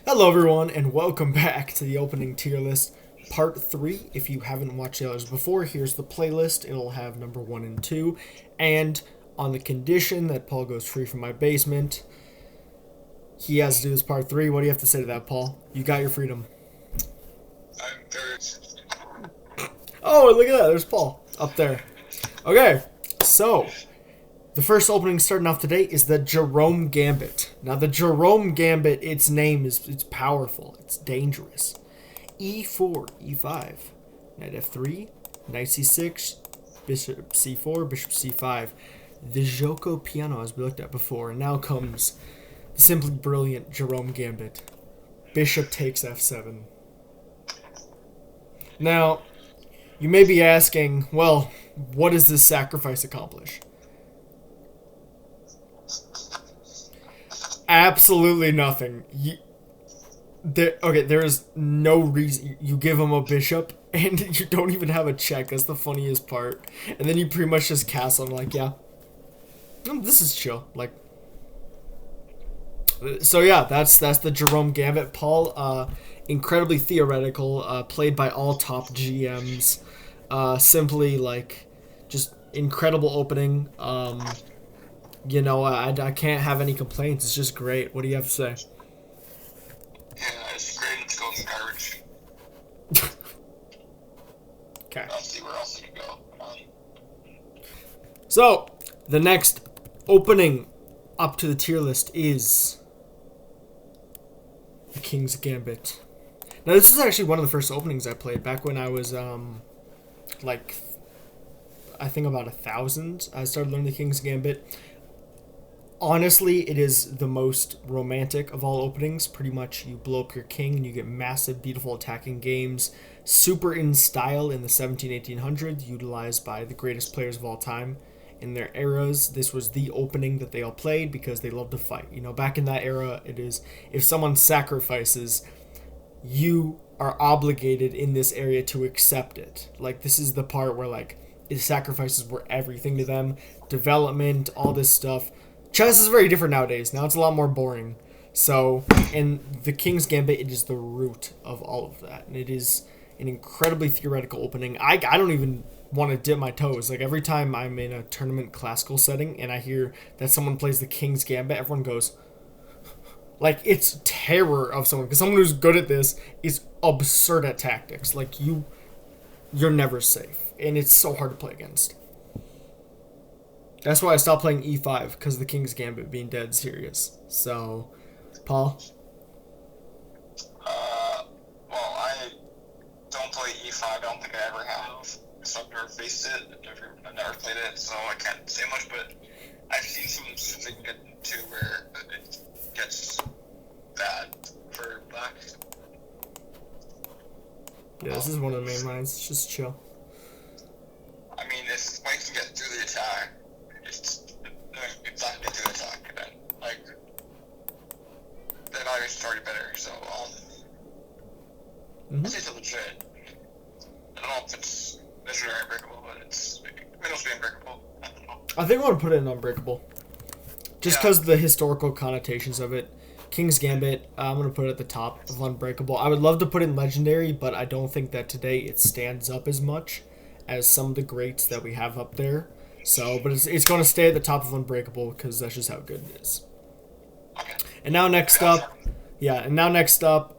Hello everyone and welcome back to the opening tier list part 3. If you haven't watched the others before, here's the playlist. It'll have number 1 and 2, and on the condition that Paul goes free from my basement, he has to do this part 3. What do you have to say to that, Paul? You got your freedom. I'm very. Oh, look at that, there's Paul up there. Okay, so the first opening starting off today is the Jerome Gambit. Now the Jerome Gambit, its name it's powerful, it's dangerous. E4, E5, knight F3, knight C6, bishop C4, bishop C5. The Joko piano, as we looked at before, and now comes the simply brilliant Jerome Gambit. Bishop takes F7. Now, you may be asking, well, what does this sacrifice accomplish? Absolutely nothing. There is no reason. You give him a bishop, and you don't even have a check. That's the funniest part. And then you pretty much just castle. I'm like, yeah, this is chill. Like, so yeah, that's the Jerome Gambit. Paul, incredibly theoretical, played by all top GMs. Simply like, just incredible opening. You know, I can't have any complaints. It's just great. What do you have to say? Yeah, it's great. It's going in garbage. Okay. I'll see where else it can go. So, the next opening up to the tier list is the King's Gambit. Now, this was actually one of the first openings I played back when I was, like, I think about 1,000. I started learning the King's Gambit. Honestly, it is the most romantic of all openings. Pretty much you blow up your king and you get massive, beautiful attacking games. Super in style in the 1700s, utilized by the greatest players of all time in their eras. This was the opening that they all played because they love to fight. You know, back in that era, it is if someone sacrifices, you are obligated in this area to accept it. Like, this is the part where, like, the sacrifices were everything to them. Development, all this stuff. Chess is very different nowadays. Now it's a lot more boring. So, in the King's Gambit, it is the root of all of that. And it is an incredibly theoretical opening. I don't even want to dip my toes. Like, every time I'm in a tournament classical setting and I hear that someone plays the King's Gambit, everyone goes, like, it's terror of someone. Because someone who's good at this is absurd at tactics. Like, you're never safe. And it's so hard to play against. That's why I stopped playing E5, because of the King's Gambit being dead serious. So, Paul? Well, I don't play E5. I don't think I ever have. So I've never faced it. I've never played it, so I can't say much, but I've seen some specific get to where it gets bad for black. Yeah, this is one of the main lines. It's just chill. I mean, if white can get through the attack, it's not going to do the attack, and then, like, the evaluation's already better, so, I'd say it's legit. I don't know if it's necessarily unbreakable, but it's mostly unbreakable. I don't know. I think I want to put it in Unbreakable. Just because of the historical connotations of it. King's Gambit, I'm going to put it at the top of Unbreakable. I would love to put it in Legendary, but I don't think that today it stands up as much as some of the greats that we have up there. So, but it's going to stay at the top of Unbreakable because that's just how good it is. Okay. And now next up,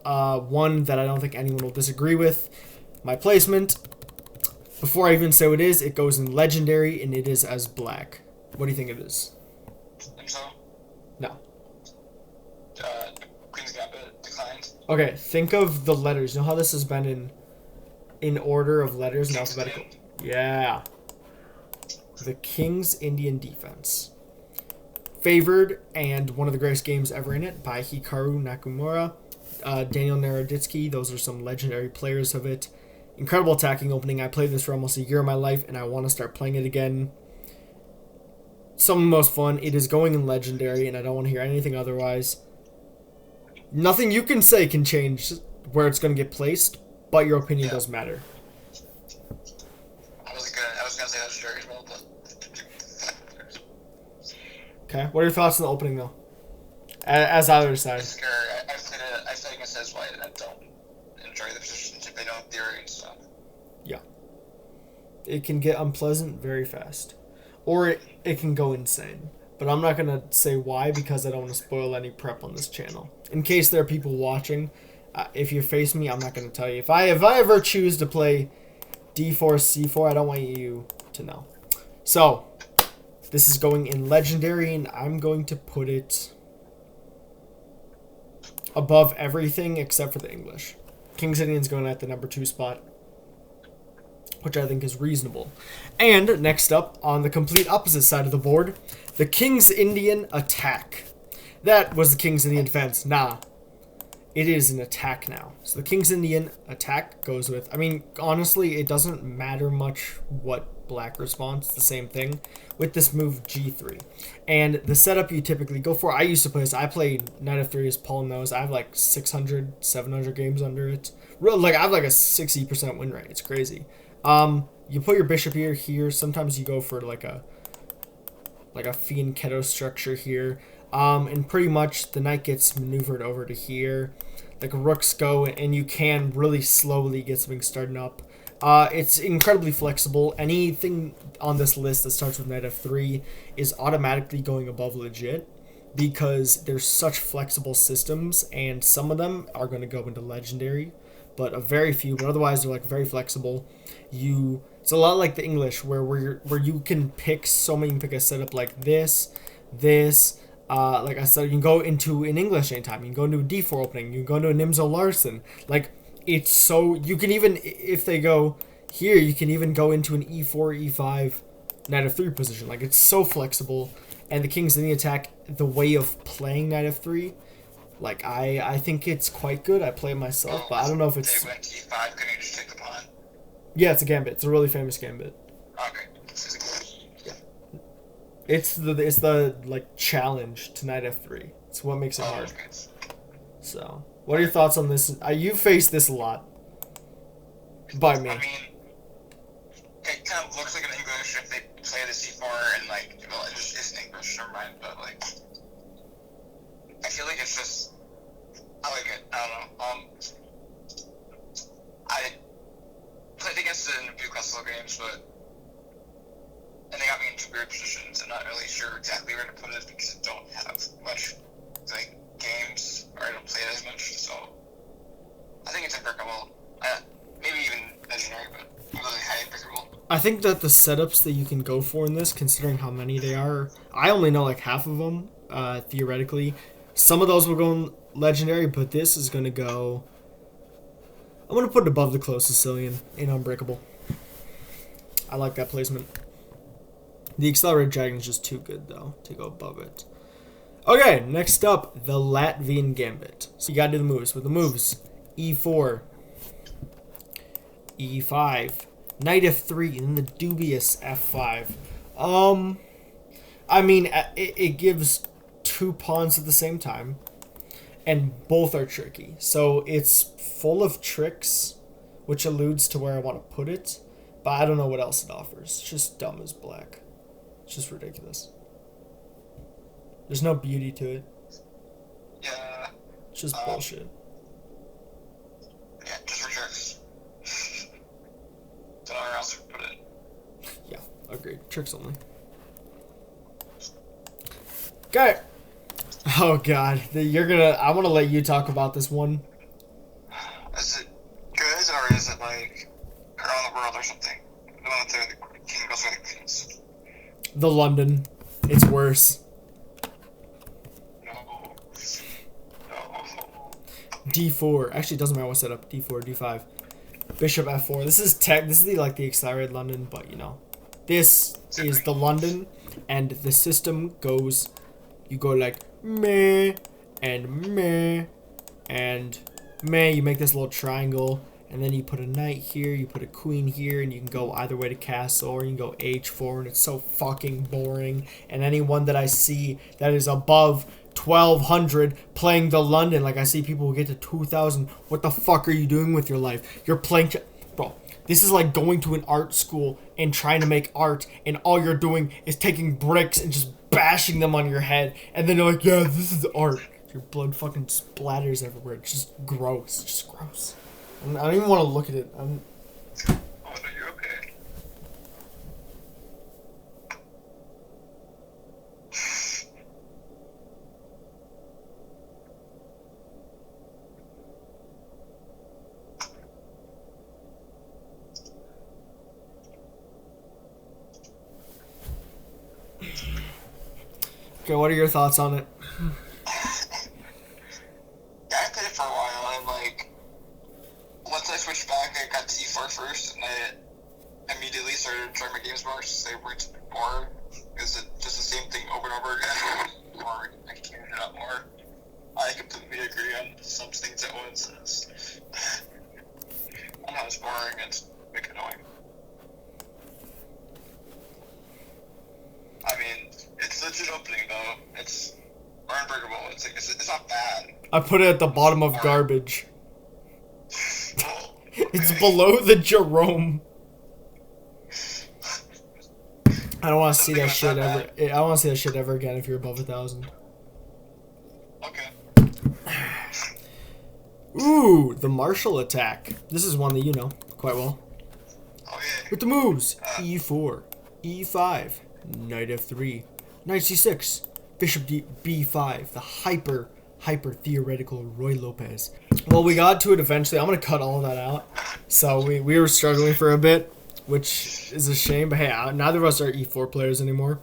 one that I don't think anyone will disagree with, my placement. Before I even say what it is, it goes in Legendary and it is as black. What do you think it is? Nimzo? No. Queen's Gambit declined. Okay, think of the letters. You know how this has been in order of letters and alphabetical? Yeah. The King's Indian Defense. Favored and one of the greatest games ever in it by Hikaru Nakamura, Daniel Naroditsky. Those are some legendary players of it. Incredible attacking opening. I played this for almost a year of my life and I want to start playing it again. Some of the most fun. It is going in Legendary and I don't want to hear anything otherwise. Nothing you can say can change where it's going to get placed, but your opinion does matter. I was gonna say Legendary as well, but Okay. What are your thoughts on the opening, though? As either side. it's scary. I played I guess that's why I don't enjoy the positions if they know theory and stuff. Yeah. It can get unpleasant very fast. Or it can go insane. But I'm not going to say why because I don't want to spoil any prep on this channel. In case there are people watching, if you face me, I'm not going to tell you. If I ever choose to play d4, c4, I don't want you to know. So, this is going in Legendary, and I'm going to put it above everything except for the English. King's Indian's going at the number 2 spot, which I think is reasonable. And next up, on the complete opposite side of the board, the King's Indian attack. That was the King's Indian defense. Nah. It is an attack now. So the King's Indian attack goes with... I mean, honestly, it doesn't matter much what black response. It's the same thing with this move G3. And the setup you typically go for... I used to play this. I played Knight of 3 as Paul knows. I have like 600, 700 games under it. Like, I have like a 60% win rate. It's crazy. You put your bishop here. Sometimes you go for like a fianchetto structure here. And pretty much the knight gets maneuvered over to here. Like rooks go, and you can really slowly get something starting up. It's incredibly flexible. Anything on this list that starts with knight f3 is automatically going above legit because there's such flexible systems, and some of them are going to go into legendary, but a very few. But otherwise, they're like very flexible. It's a lot like the English, where you can pick so many. You can pick a setup like this. Like I said, you can go into an English anytime. You can go into a d4 opening. You can go into a Nimzo Larsen. Like, it's so... You can even, if they go here, you can even go into an e4, e5, knight f3 position. Like, it's so flexible. And the King's Indian attack, the way of playing knight f3, like, I think it's quite good. I play it myself, but I don't know if it's... They went to e5, couldn't you just take the pawn? Yeah, it's a gambit. It's a really famous gambit. Okay. It's the like challenge to knight f3. It's what makes it hard. Okay. So, what are your thoughts on this? You've faced this a lot. By me. I mean, it kind of looks like an English if they play the c4 and like, well, it just isn't English, never mind. But like, I feel like it's just, I like it. I don't know. I played against it in a few classical games, but. And they got me into weird positions. I'm not really sure exactly where to put it because I don't have much like games, or I don't play it as much. So I think it's unbreakable. Maybe even legendary, but really high unbreakable. I think that the setups that you can go for in this, considering how many they are, I only know like half of them. Theoretically, some of those will go in legendary, but this is gonna go. I'm gonna put it above the close Sicilian in unbreakable. I like that placement. The Accelerated Dragon is just too good, though, to go above it. Okay, next up, the Latvian Gambit. So you gotta do the moves. With the moves, e4, e5, knight f3, and then the dubious f5. I mean, it gives 2 pawns at the same time, and both are tricky. So it's full of tricks, which alludes to where I want to put it, but I don't know what else it offers. It's just dumb as black. It's just ridiculous. There's no beauty to it. Yeah. It's just bullshit. Yeah, just for tricks. Don't know where else to put it. Yeah, agreed. Tricks only. Okay. Oh god, I want to let you talk about this one. Is it good, or is it like around the world or something? The one with the king goes for the queens. The London. It's worse. No. D4. Actually, it doesn't matter what setup. D4, D5. Bishop F4. This is the accelerated London, but you know. This is the London, and the system goes, you go like meh, and meh, and meh. You make this little triangle. And then you put a knight here, you put a queen here, and you can go either way to castle, or you can go h4, and it's so fucking boring. And anyone that I see that is above 1200 playing the London, like I see people who get to 2000, what the fuck are you doing with your life? You're playing... Bro, this is like going to an art school and trying to make art, and all you're doing is taking bricks and just bashing them on your head, and then you're like, yeah, this is art. Your blood fucking splatters everywhere. It's just gross. It's just gross. I don't even want to look at it. Oh, no, you're okay. Okay, what are your thoughts on it? Yeah, I played it for a while, and like, once I switched back, I got to E4 first, and I immediately started trying my games more, so they weren't bored. Is it just the same thing over and over again? Or I can change it up more. I completely agree on some things that Owen says. On how it's boring and it's make annoying. I mean, it's legit opening though. It's unbreakable. It's like it's not bad. I put it at the bottom of garbage. Well, okay. It's below the Jerome. I don't want to see that shit ever. I don't want to see that shit ever again if you're above 1,000. Okay. Ooh, the Marshall attack. This is one that you know quite well. Okay. With the moves: E4, E5, Knight F3, Knight C6, Bishop B5. The hyper theoretical Roy Lopez. Well, we got to it eventually. I'm gonna cut all of that out. So we were struggling for a bit, which is a shame. But hey, neither of us are E4 players anymore.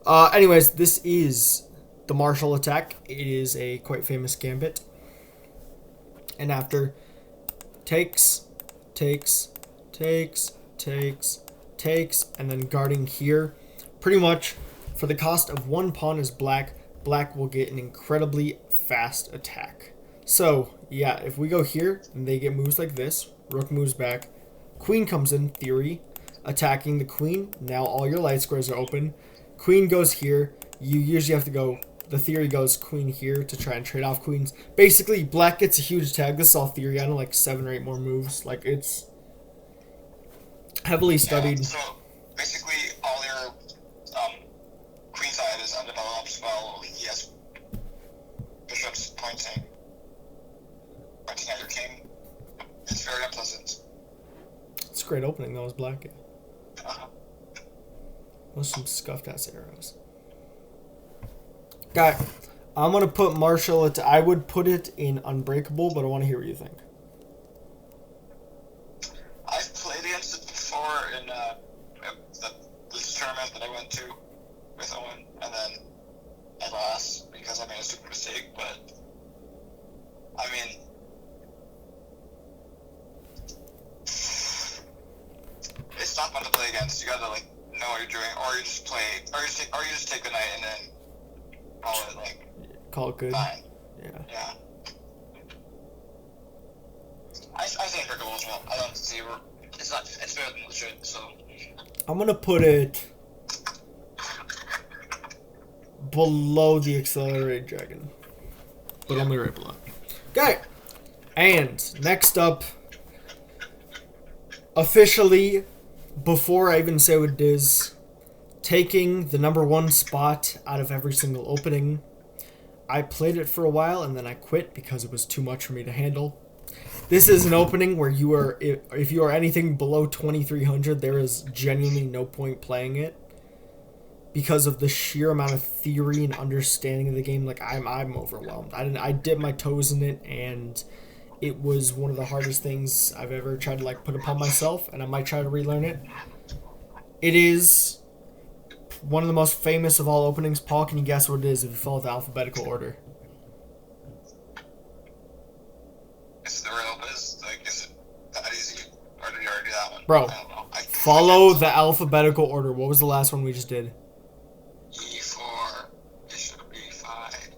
Anyways, this is the Marshall attack. It is a quite famous gambit. And after takes, and then guarding here, pretty much for the cost of one pawn as black will get an incredibly fast attack. So yeah, if we go here and they get moves like this, rook moves back, queen comes in theory, attacking the queen. Now all your light squares are open. Queen goes here. You usually have to go. The theory goes queen here to try and trade off queens. Basically, black gets a huge attack. This is all theory. I know like 7 or 8 more moves. Like it's heavily studied. Yeah, so basically, all your queen side is undeveloped while he has bishops pointing at your king. It's very unpleasant. It's a great opening though, as black. Uh-huh. Those some scuffed ass arrows. Guy, I'm gonna put Marshall. I would put it in Unbreakable, but I want to hear what you think. I've played against it before in this tournament that I went to with Owen, and then I lost because I made a stupid mistake. But I mean, it's not fun to play against. You gotta like know what you're doing, or you just play, or you just take the knight and then call it like Call it good. fine. Yeah. Yeah. I think Unbreakable as well. I don't see where it's not. It's better than legit. So I'm gonna put it below the Accelerated Dragon, but only right below. Okay. And next up, officially, before I even say what it is, taking the #1 spot out of every single opening. I played it for a while and then I quit because it was too much for me to handle. This is an opening where you are, if you are anything below 2300, there is genuinely no point playing it because of the sheer amount of theory and understanding of the game. Like I'm overwhelmed. I dipped my toes in it and it was one of the hardest things I've ever tried to like put upon myself, and I might try to relearn it. It is one of the most famous of all openings. Paul, can you guess what it is if you follow the alphabetical order? is the real is like is it that easy, or did you already do that one? Bro, I don't know. follow the alphabetical order. What was the last one we just did? E4, Bishop B5.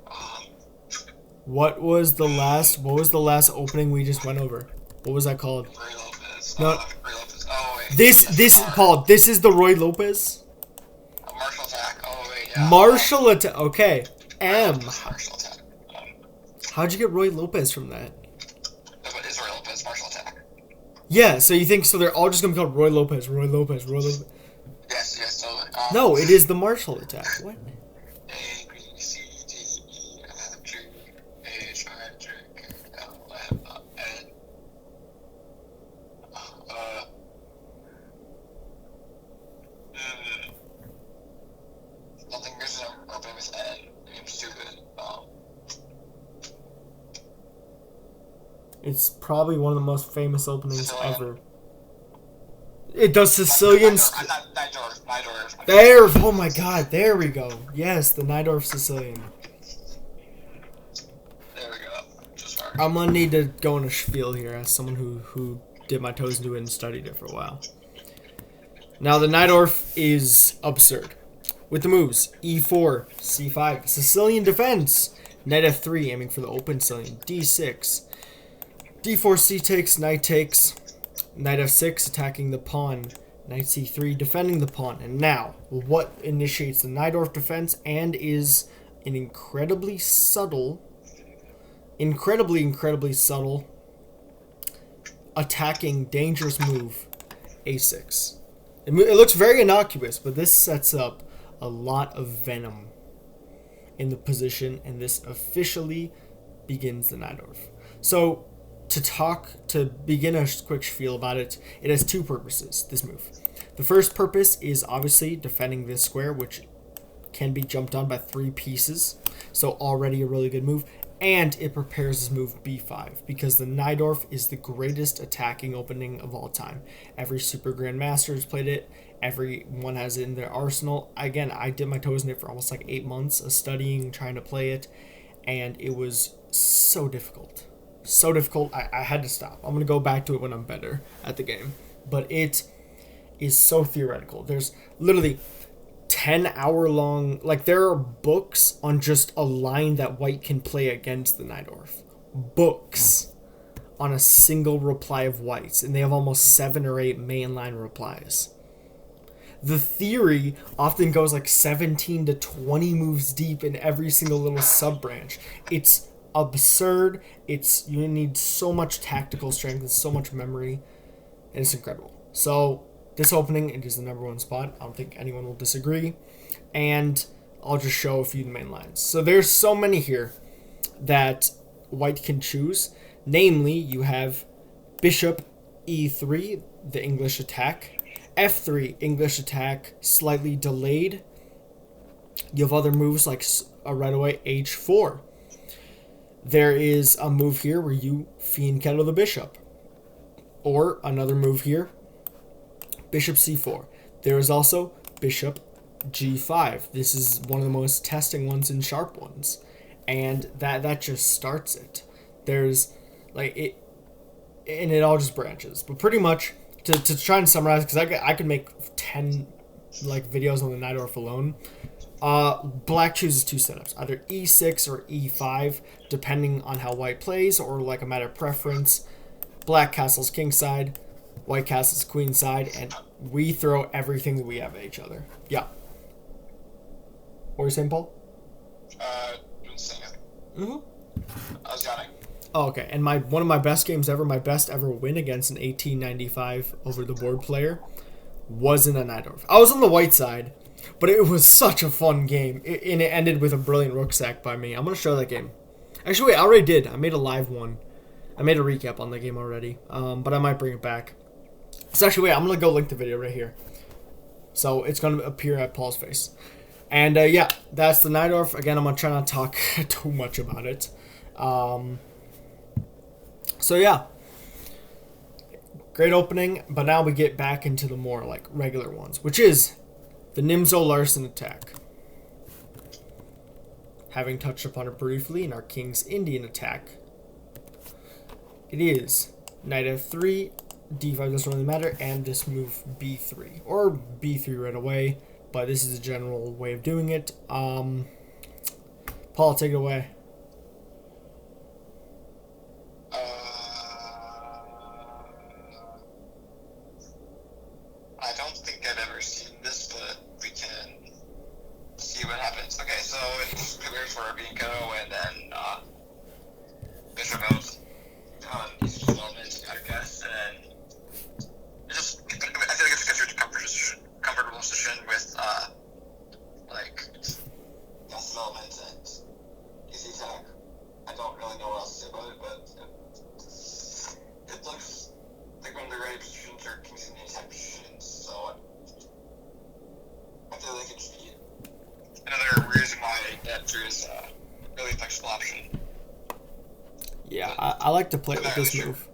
What was the last opening we just went over? What was that called? Roy Lopez. No. Roy Lopez. Oh wait. This Paul, this is the Roy Lopez? Marshall attack. Oh wait, yeah. Marshall attack. Okay. M. Marshall attack. How'd you get Roy Lopez from that? What is Roy Lopez? Marshall attack. Yeah, so you think so they're all just gonna be called Roy Lopez, Roy Lopez, Roy Lopez. Yes, totally. No, it is the Marshall attack. What? A, B, C, D, E, F, G, It's probably one of the most famous openings Sicilian. ever. It does Sicilian. Nadjorf. There, oh my god, there we go. Yes, the Nadjorf Sicilian. There we go. Just hard. I'm gonna need to go in a spiel here as someone who did my toes into it and studied it for a while. Now the Nadjorf is absurd. With the moves, e4, c5, Sicilian defense, knight f3, aiming for the open Sicilian, d6, d4, c takes, knight takes, knight f6, attacking the pawn, knight c3, defending the pawn. And now, what initiates the Nadjorf defense and is an incredibly subtle, incredibly subtle, attacking, dangerous move, a6. It looks very innocuous, but this sets up a lot of venom in the position, and this officially begins the Nadjorf. So, to begin a quick spiel about it, it has two purposes, this move. The first purpose is obviously defending this square, which can be jumped on by 3 pieces, so already a really good move. And it prepares this move b5, because the Nadjorf is the greatest attacking opening of all time. Every Super Grandmaster has played it. Everyone has it in their arsenal. Again, I did my toes in it for almost like 8 months of studying, trying to play it, and it was so difficult. So difficult, I had to stop. I'm going to go back to it when I'm better at the game. But it is so theoretical. There's literally 10-hour-long, like, there are books on just a line that white can play against the Nadjorf. Books on a single reply of white's, and they have almost 7 or 8 mainline replies. The theory often goes like 17 to 20 moves deep in every single little sub-branch. It's absurd. You need so much tactical strength and so much memory, and it's incredible. So this opening, it is the #1 spot. I don't think anyone will disagree. And I'll just show a few of the main lines. So there's so many here that white can choose. Namely, you have bishop e3, the English attack. f3, English attack, slightly delayed. You have other moves like right away h4. There is a move here where you fianchetto the bishop. Or another move here, bishop c4. There is also bishop g5. This is one of the most testing ones and sharp ones. And that just starts it. There's like it, and it all just branches. But pretty much to try and summarize, because I could make 10 like videos on the Nadjorf alone. Black chooses 2 setups, either e6 or e5, depending on how white plays, or like a matter of preference. Black castles kingside, white castles queenside, and we throw everything that we have at each other. Yeah. What were you saying, Paul? Didn't say anything. I was yawning. Oh, okay. And one of my best games ever, my best ever win against an 1895 over the board player, was in a Nadjorf. I was on the white side, but it was such a fun game, and it ended with a brilliant rook sack by me. I'm gonna show that game. Actually, wait, I already did. I made a live one. I made a recap on that game already, but I might bring it back. So actually, wait, I'm going to go link the video right here. So it's going to appear at Paul's face. And yeah, that's the Nadjorf. Again, I'm going to try not to talk too much about it. So yeah, great opening, but now we get back into the more like regular ones, which is the Nimzo Larsen attack. Having touched upon it briefly in our King's Indian attack, it is knight f3, d5 doesn't really matter, and this move b3, or b3 right away, but this is a general way of doing it. Paul, take it away. I don't think I've ever seen this, but we can see what happens. Okay, so it's clears for being go, and then bishop goes on these developments, I guess, and I feel like it's a comfortable position with like less development and easy attack. I don't really know what else to say about it, but it looks like one of the right positions or King's Indian attack positions, so I feel like it should be another reason why that is really I like to play with this move.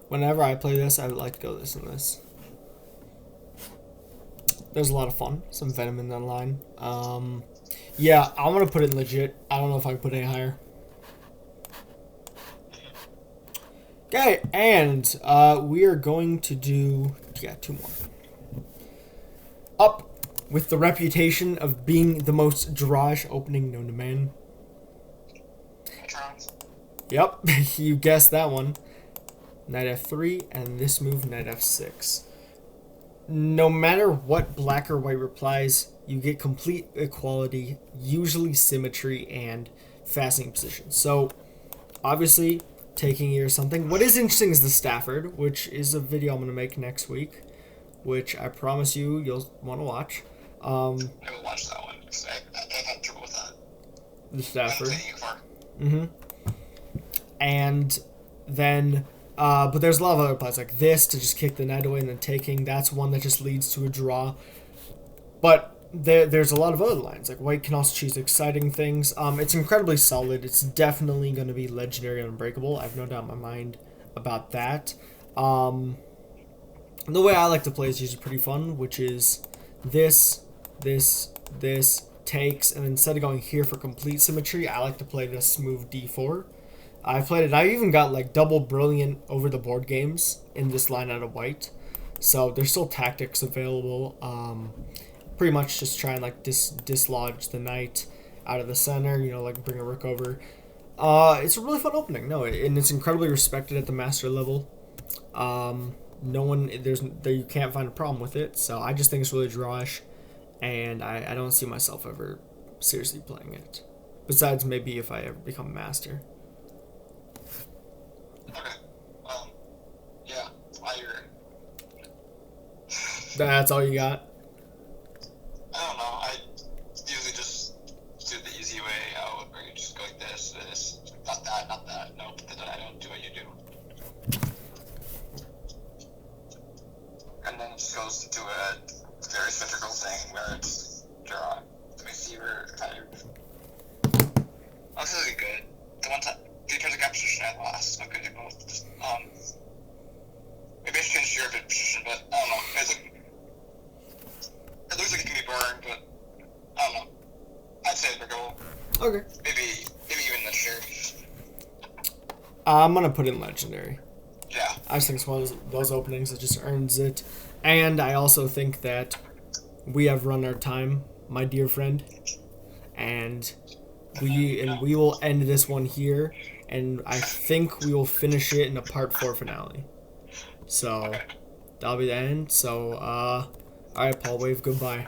Whenever I play this, I would like to go this and this. There's a lot of fun. Some venom in that line. Yeah, I'm gonna put it in legit. I don't know if I can put any higher. Okay, and we are going to do 2 more. Up with the reputation of being the most drawish opening known to man. Yep, you guessed that one. Knight f3, and this move, knight f6. No matter what black or white replies, you get complete equality, usually symmetry, and fastening position. So, obviously, taking here something. What is interesting is the Stafford, which is a video I'm going to make next week, which I promise you, you'll want to watch. I will watch that one, because I've had trouble with that. The Stafford. And then... but there's a lot of other plays like this to just kick the knight away and then taking. That's one that just leads to a draw. But there's a lot of other lines. Like white can also choose exciting things. It's incredibly solid. It's definitely going to be legendary and unbreakable. I have no doubt in my mind about that. The way I like to play is usually pretty fun, which is this takes, and instead of going here for complete symmetry, I like to play this move d4. I've played it. I even got like double brilliant over the board games in this line out of white. So there's still tactics available. Pretty much just try and like dislodge the knight out of the center. You know, like bring a rook over. It's a really fun opening. No, and it's incredibly respected at the master level. No one you can't find a problem with it. So I just think it's really drawish, and I don't see myself ever seriously playing it. Besides maybe if I ever become a master. Okay. Yeah, I agree. That's all you got? I don't know. I usually just do the easy way out, where you just go like this, not that, nope, then I don't do what you do. And then it just goes into a very symmetrical thing where it's draw. Let me see where Oh, this is good. The one time. The opposing position I lost. Okay, both. Maybe I should change your position, but I don't know. It looks like it can be burned, but I don't know. I'd say it's go. Okay. Maybe even this year. I'm gonna put in legendary. Yeah. I just think it's one of those openings that just earns it, and I also think that we have run our time, my dear friend, and we will end this one here. And I think we will finish it in a part 4 finale. So, that'll be the end. So, alright, Paul, wave goodbye.